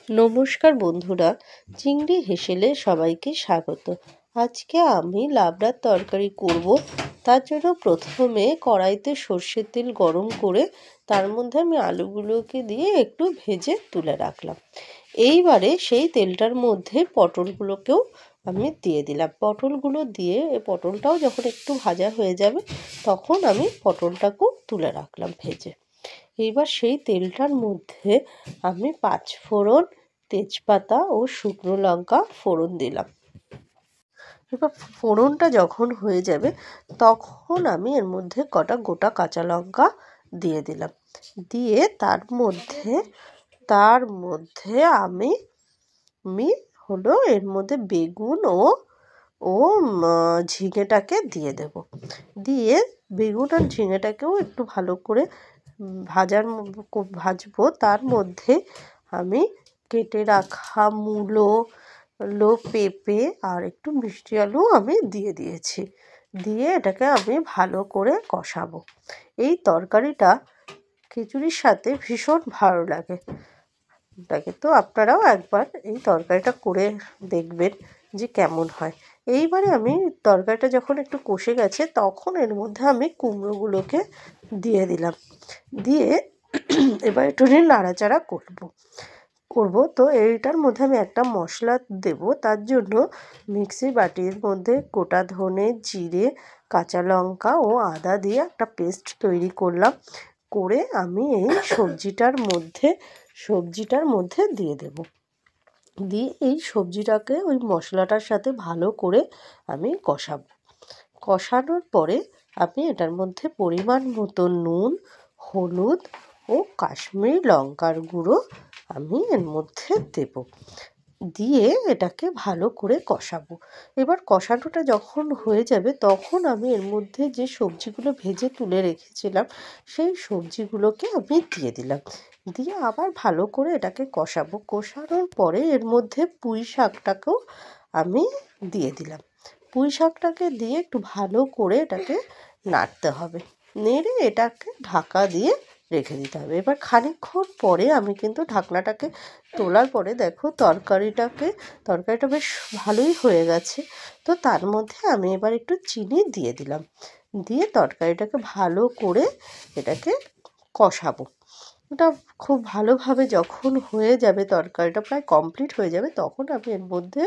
নমস্কার বন্ধুরা, চিংড়ি হেসেলে সবাইকে স্বাগত। আজকে আমি লাবড়ার তরকারি করব। তার জন্য প্রথমে কড়াইতে সর্ষের তেল গরম করে তার মধ্যে আমি আলুগুলোকে দিয়ে একটু ভেজে তুলে রাখলাম। এইবারে সেই তেলটার মধ্যে পটলগুলোকেও আমি দিয়ে দিলাম। পটলগুলো দিয়ে পটলটাও যখন একটু ভাজা হয়ে যাবে তখন আমি পটলটাকেও তুলে রাখলাম ভেজে। এইবার সেই তেলটার মধ্যে আমি 5 ফোড়ন, তেজপাতা ও শুকনো লঙ্কা ফোড়ন দিলাম। এবার ফোড়নটা যখন হয়ে যাবে তখন আমি এর মধ্যে কটা গোটা কাঁচা লঙ্কা দিয়ে দিলাম। দিয়ে তার মধ্যে আমি হলো এর মধ্যে বেগুন ও ঝিঙেটাকে দিয়ে দেব। দিয়ে বেগুন আর ঝিঙেটাকেও একটু ভালো করে ভাজবো। তার মধ্যে আমি কেটে রাখা মূলো, পেঁপে আর একটু মিষ্টি আলু আমি দিয়ে দিয়েছি। দিয়ে এটাকে আমি ভালো করে কষাবো। এই তরকারিটা খিচুড়ির সাথে ভীষণ ভালো লাগে। তো আপনারাও একবার এই তরকারিটা করে দেখবেন যে কেমন হয়। এইবারে আমি তরকারিটা যখন একটু কষে গেছে তখন এর মধ্যে আমি কুমড়োগুলোকে দিয়ে দিলাম। দিয়ে এবার একটু নাড়াচাড়া করব। তো এইটার মধ্যে আমি একটা মশলা দেব। তার জন্য মিক্সি বাটির মধ্যে গোটা ধনে, জিরে, কাঁচা লঙ্কা ও আদা দিয়ে একটা পেস্ট তৈরি করলাম। করে আমি এই সবজিটার মধ্যে দিয়ে দেব। দিয়ে এই সবজিটাকে ওই মশলাটার সাথে ভালো করে আমি কষাবো। কষানোর পরে আমি এটার মধ্যে পরিমাণ মতো নুন, হলুদ ও কাশ্মীরি লঙ্কার গুঁড়ো আমি এর মধ্যে দেব। দিয়ে এটাকে ভালো করে কষাবো। এবার কষানোটা যখন হয়ে যাবে তখন আমি এর মধ্যে যে সবজিগুলো ভেজে তুলে রেখেছিলাম সেই সবজিগুলোকে আমি দিয়ে দিলাম। দিয়ে আবার ভালো করে এটাকে কষাবো। কষানোর পরে এর মধ্যে পুঁই শাকটাকেও আমি দিয়ে দিলাম। পুঁই শাকটাকে দিয়ে একটু ভালো করে এটাকে নাড়তে হবে। নেড়ে এটাকে ঢাকা দিয়ে রেখে দিতে হবে। এবার খানিকক্ষণ পরে আমি কিন্তু ঢাকনাটাকে তোলার পরে দেখো তরকারিটা বেশ ভালোই হয়ে গেছে। তো তার মধ্যে আমি এবার একটু চিনি দিয়ে দিলাম। দিয়ে তরকারিটাকে ভালো করে এটাকে কষাবো। ওটা খুব ভালোভাবে যখন হয়ে যাবে, তরকারিটা প্রায় কমপ্লিট হয়ে যাবে, তখন আমি এর মধ্যে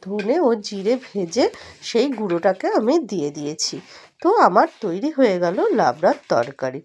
ধনে ও জিরে ভেজে সেই গুঁড়োটাকে আমি দিয়ে দিয়েছি। তো আমার তৈরি হয়ে গেল লাবড়ার তরকারি।